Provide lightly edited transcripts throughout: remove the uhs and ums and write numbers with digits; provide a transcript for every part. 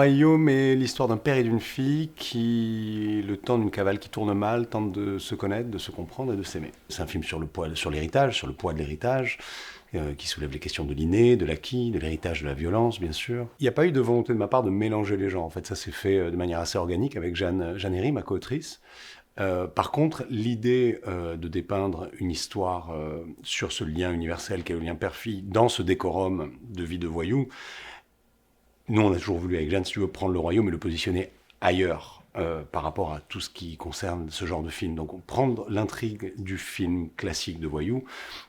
royaume est l'histoire d'un père et d'une fille qui, le temps d'une cavale qui tourne mal, tentent de se connaître, de se comprendre et de s'aimer. C'est un film sur le poids, sur l'héritage, sur le poids de l'héritage, qui soulève les questions de l'inné, de l'acquis, de l'héritage, de la violence, bien sûr. Il n'y a pas eu de volonté de ma part de mélanger les gens. En fait, ça s'est fait de manière assez organique avec Jeanne Herry, ma co-autrice. Par contre, l'idée de dépeindre une histoire sur ce lien universel qu'est le lien père-fille dans ce décorum de vie de voyou, nous on a toujours voulu avec Jeanne, si tu veux, prendre le royaume et le positionner ailleurs par rapport à tout ce qui concerne ce genre de film. Donc prendre l'intrigue du film classique de voyou,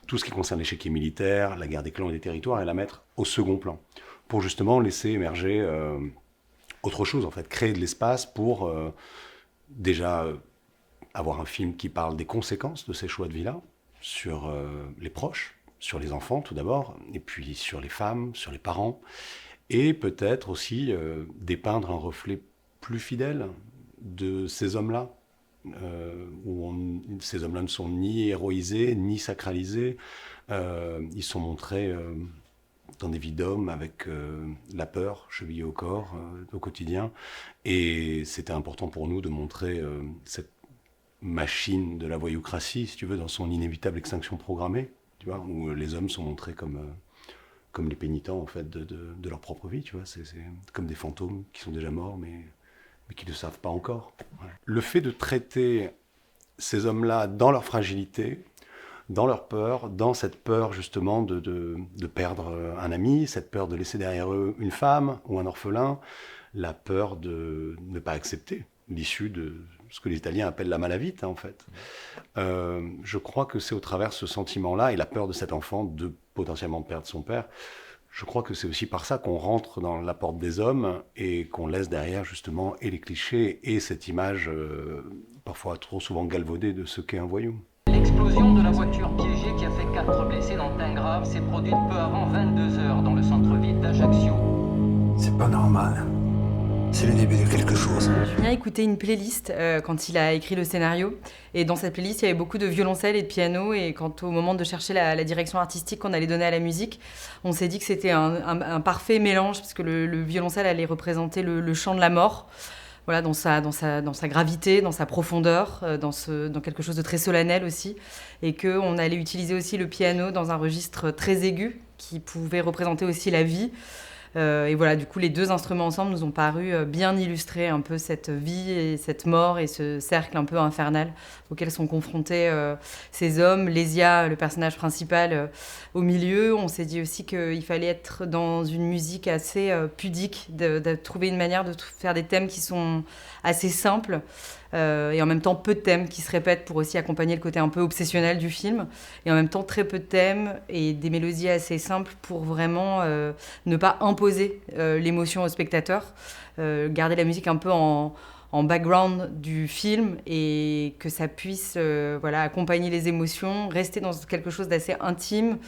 tout ce qui concerne l'échiquier militaire, la guerre des clans et des territoires, et la mettre au second plan, pour justement laisser émerger autre chose, en fait, créer de l'espace pour déjà avoir un film qui parle des conséquences de ces choix de vie-là, sur les proches, sur les enfants tout d'abord, et puis sur les femmes, sur les parents, et peut-être aussi dépeindre un reflet plus fidèle de ces hommes-là, ces hommes-là ne sont ni héroïsés, ni sacralisés, ils sont montrés dans des vies d'hommes avec la peur chevillée au corps, au quotidien, et c'était important pour nous de montrer cette machine de la voyoucratie, si tu veux, dans son inévitable extinction programmée, tu vois, où les hommes sont montrés comme les pénitents, en fait, de leur propre vie, tu vois. C'est comme des fantômes qui sont déjà morts, mais qui ne le savent pas encore. Ouais. Le fait de traiter ces hommes-là dans leur fragilité, dans leur peur, dans cette peur, justement, de perdre un ami, cette peur de laisser derrière eux une femme ou un orphelin, la peur de ne pas accepter l'issue de ce que les Italiens appellent la malavita, en fait. Je crois que c'est au travers de ce sentiment-là et la peur de cet enfant de potentiellement perdre son père, je crois que c'est aussi par ça qu'on rentre dans la porte des hommes et qu'on laisse derrière justement et les clichés et cette image parfois trop souvent galvaudée de ce qu'est un voyou. L'explosion de la voiture piégée qui a fait 4 blessés dans le teint grave s'est produite peu avant 22 heures dans le centre-ville d'Ajaccio. C'est pas normal. C'est le début de quelque chose. Julien a écouté une playlist quand il a écrit le scénario. Et dans cette playlist, il y avait beaucoup de violoncelle et de piano. Et quand au moment de chercher la direction artistique qu'on allait donner à la musique, on s'est dit que c'était un parfait mélange, parce que le violoncelle allait représenter le chant de la mort. Voilà, dans sa gravité, dans sa profondeur, dans quelque chose de très solennel aussi. Et qu'on allait utiliser aussi le piano dans un registre très aigu, qui pouvait représenter aussi la vie. Et voilà, du coup, les deux instruments ensemble nous ont paru bien illustrer un peu cette vie et cette mort et ce cercle un peu infernal auquel sont confrontés ces hommes. Lésia, le personnage principal, au milieu. On s'est dit aussi qu'il fallait être dans une musique assez pudique, de trouver une manière de faire des thèmes qui sont assez simples. Et en même temps peu de thèmes qui se répètent pour aussi accompagner le côté un peu obsessionnel du film, et en même temps très peu de thèmes et des mélodies assez simples pour vraiment ne pas imposer l'émotion au spectateur, garder la musique un peu en background du film et que ça puisse accompagner les émotions, rester dans quelque chose d'assez intime,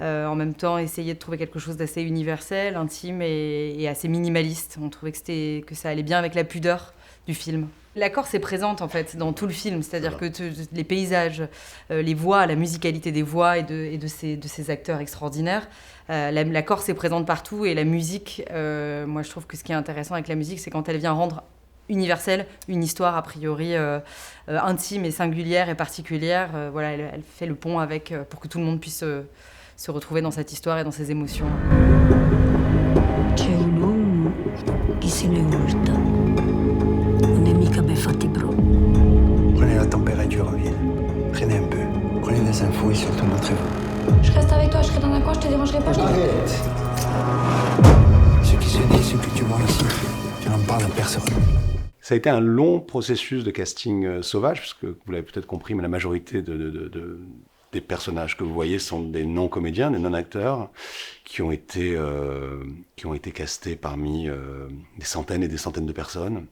en même temps essayer de trouver quelque chose d'assez universel, intime et assez minimaliste. On trouvait que ça allait bien avec la pudeur du film. La Corse est présente en fait dans tout le film, c'est-à-dire que les paysages, les voix, la musicalité des voix et de ces acteurs extraordinaires, la Corse est présente partout, et la musique, moi je trouve que ce qui est intéressant avec la musique, c'est quand elle vient rendre universelle une histoire a priori intime et singulière et particulière. Elle fait le pont pour que tout le monde puisse se retrouver dans cette histoire et dans ses émotions. C'è un uomo che se ne volta. Non è mica ben fatti bro. Prenez la température en ville. Prenez un peu. Prenez des infos et surtout montrez-vous. Je reste avec toi, je serai dans un coin, je te dérangerai pas. Arrête. Ce qui se dit, ce que tu vois ici, tu n'en parles à personne. Ça a été un long processus de casting sauvage, puisque vous l'avez peut-être compris, mais la majorité des personnages que vous voyez sont des non-comédiens, des non-acteurs, qui ont été castés parmi des centaines et des centaines de personnes,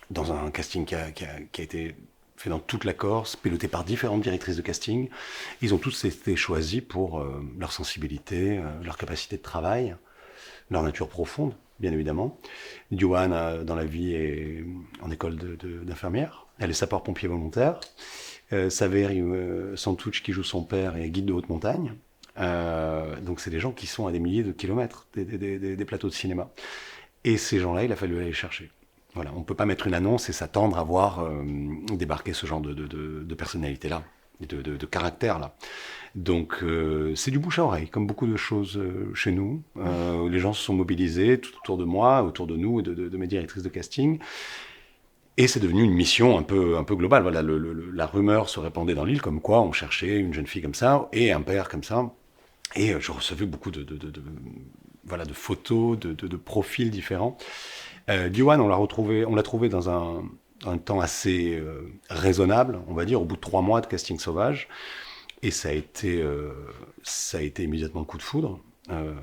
dans un casting qui a été fait dans toute la Corse, piloté par différentes directrices de casting. Ils ont tous été choisis pour leur sensibilité, leur capacité de travail, leur nature profonde, bien évidemment. Joanne, dans la vie, est en école d'infirmière. Elle est sapeur-pompier volontaire. Saveri Santucci, qui joue son père, est guide de haute montagne. Donc c'est des gens qui sont à des milliers de kilomètres des plateaux de cinéma. Et ces gens-là, il a fallu aller les chercher. Voilà, on ne peut pas mettre une annonce et s'attendre à voir débarquer ce genre de personnalité-là, de caractère-là. Donc c'est du bouche à oreille, comme beaucoup de choses chez nous. Les gens se sont mobilisés tout autour de moi, autour de nous, de mes directrices de casting. Et c'est devenu une mission un peu globale. Voilà, la rumeur se répandait dans l'île, comme quoi on cherchait une jeune fille comme ça et un père comme ça. Et je recevais beaucoup de photos, de profils différents. Diwan, on l'a trouvé dans un temps assez raisonnable, on va dire, au bout de 3 mois de casting sauvage. Et ça a été immédiatement le coup de foudre.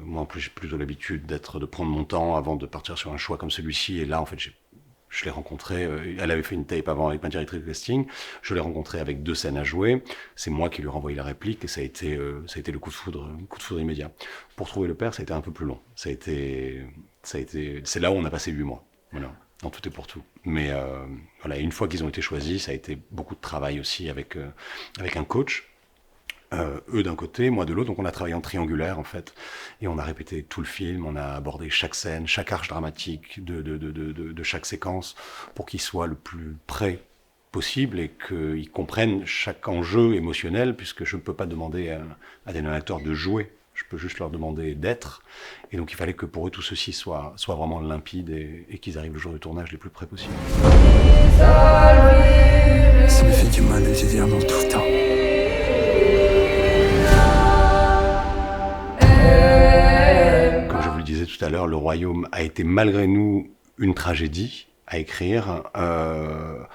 Moi, en plus, j'ai plutôt l'habitude de prendre mon temps avant de partir sur un choix comme celui-ci. Et là, en fait, je l'ai rencontrée. Elle avait fait une tape avant avec ma directrice de casting. Je l'ai rencontrée avec 2 scènes à jouer. C'est moi qui lui ai renvoyé la réplique et ça a été le coup de foudre immédiat. Pour trouver le père, ça a été un peu plus long. C'est là où on a passé 8 mois. Voilà. Dans tout et pour tout. Mais voilà, une fois qu'ils ont été choisis, ça a été beaucoup de travail aussi avec un coach. Eux d'un côté, moi de l'autre, donc on a travaillé en triangulaire en fait, et on a répété tout le film, on a abordé chaque scène, chaque arche dramatique de chaque séquence pour qu'ils soient le plus près possible et qu'ils comprennent chaque enjeu émotionnel, puisque je ne peux pas demander à des non-acteurs de jouer, je peux juste leur demander d'être, et donc il fallait que pour eux tout ceci soit vraiment limpide et qu'ils arrivent le jour du tournage les plus près possible. Ça me fait du mal de te dire non tout le temps. Tout à l'heure, Le Royaume a été malgré nous une tragédie à écrire. La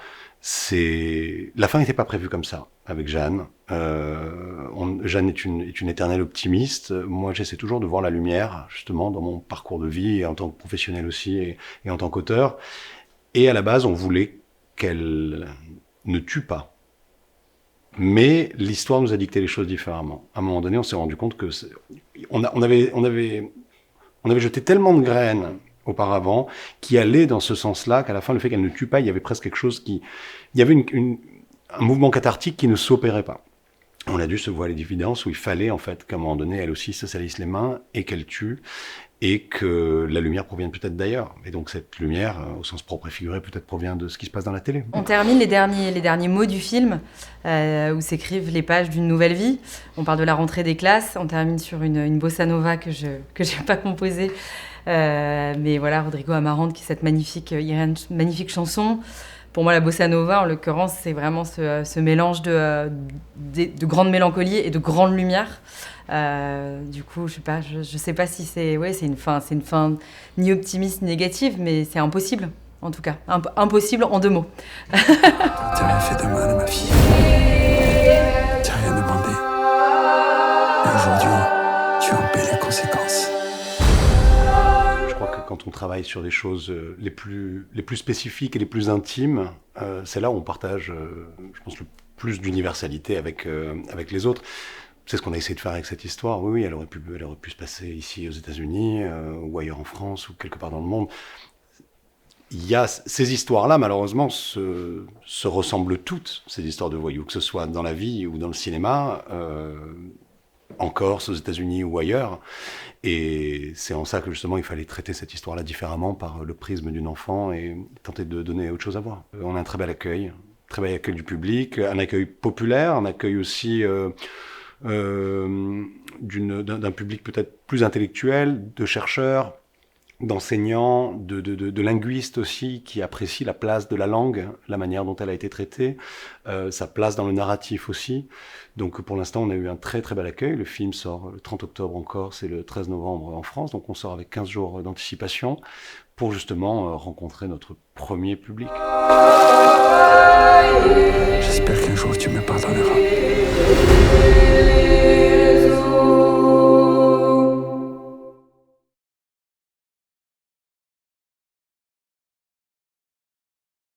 fin n'était pas prévue comme ça avec Jeanne. Jeanne est une éternelle optimiste. Moi, j'essaie toujours de voir la lumière, justement, dans mon parcours de vie, et en tant que professionnel aussi, et en tant qu'auteur. Et à la base, on voulait qu'elle ne tue pas. Mais l'histoire nous a dicté les choses différemment. À un moment donné, on s'est rendu compte que on avait jeté tellement de graines auparavant qui allaient dans ce sens-là qu'à la fin, le fait qu'elle ne tue pas, il y avait presque quelque chose il y avait un mouvement cathartique qui ne s'opérait pas. On a dû se voiler d'évidence où il fallait en fait qu'à un moment donné, elle aussi se salisse les mains et qu'elle tue et que la lumière provienne peut-être d'ailleurs. Et donc cette lumière, au sens propre et figuré, peut-être provient de ce qui se passe dans la télé. On termine les derniers mots du film, où s'écrivent les pages d'une nouvelle vie. On parle de la rentrée des classes, on termine sur une bossa nova que je n'ai pas composée. Mais voilà, Rodrigo Amarante qui est cette magnifique chanson. Pour moi, la bossa nova, en l'occurrence, c'est vraiment ce mélange de grande mélancolie et de grande lumière. Du coup, je sais pas si c'est une fin ni optimiste ni négative, mais c'est impossible, en tout cas. Impossible en 2 mots. T'as rien fait de mal, ma fille. T'as rien demandé. Et aujourd'hui, tu en paies les conséquences. Je crois que quand on travaille sur des choses les plus spécifiques et les plus intimes, c'est là où on partage, je pense, le plus d'universalité avec les autres. C'est ce qu'on a essayé de faire avec cette histoire. Oui, elle aurait pu se passer ici aux États-Unis, ou ailleurs en France, ou quelque part dans le monde. Il y a ces histoires-là, malheureusement, se ressemblent toutes, ces histoires de voyous, que ce soit dans la vie ou dans le cinéma, en Corse, aux États-Unis ou ailleurs. Et c'est en ça que justement il fallait traiter cette histoire-là différemment par le prisme d'une enfant et tenter de donner autre chose à voir. On a un très bel accueil du public, un accueil populaire, un accueil aussi d'un public peut-être plus intellectuel, de chercheurs, d'enseignants, de linguistes aussi, qui apprécient la place de la langue, la manière dont elle a été traitée, sa place dans le narratif aussi. Donc pour l'instant, on a eu un très très bel accueil. Le film sort le 30 octobre en Corse et le 13 novembre en France. Donc on sort avec 15 jours d'anticipation pour justement rencontrer notre premier public. J'espère qu'un jour tu me pardonneras.